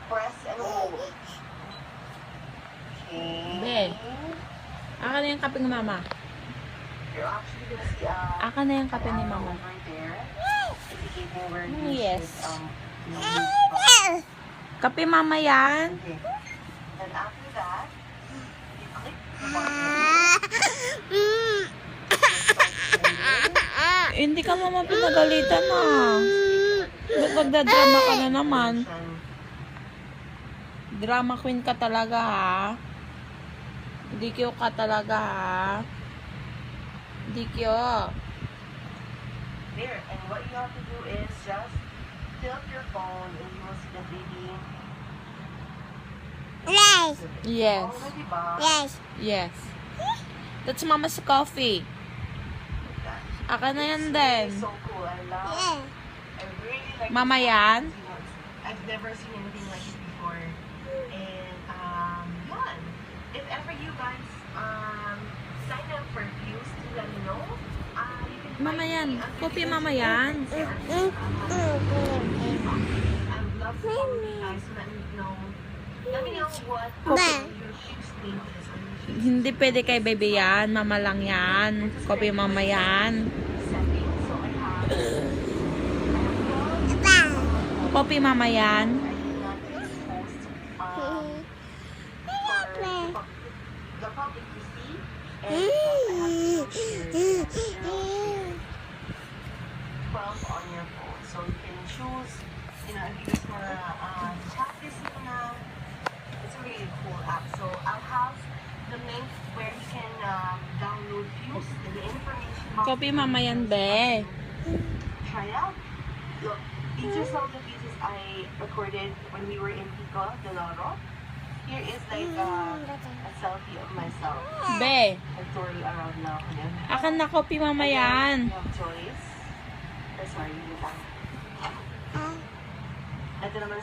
press and hold. Okay. Be. Aka na yung kape ni mama. You're actually gonna see Aka na yung kape ni mama. over there. Indicating where Oh, you yes. should, Kape mama yan. okay. Then after that, you click the button. Hindi ka mama pinagalitan na. Ba't magdadrama ka na naman? Drama queen ka talaga ha. DQ ka talaga ha. DQ. There, and what you have to do is just tilt your phone and you will see the baby. Yes. Yes. Oh, diba? Yes. Yes. That's mama's coffee. Aka na yan din. It's so cool. I really like Mama this. yan? I've never seen anything like it before. And yan. If ever you guys sign up for Fuse, let me know. You can Mama find yan. me under Coffee the mama yan. description. I would love to follow you guys. Let me know what your Fuse name is. Hindi pwede kay baby yan. Mama lang yan. Coffee mama yan. Settings. So I have Coffee mama yan. I did not post for the public to see, and I have to share 12 on your phone, so you can choose. You know, if you just wanna chat this muna, it's a really cool app. So I'll have the link where you can download Fuse and the information box. Coffee mama yan, be. Try out. Look, these are some of the pieces I recorded when we were in Pico de Loro. Here is like a selfie of myself. Be. I'm touring around now. Akan na coffee mama yan. We have Joyce. Sorry, yun lang. Ito naman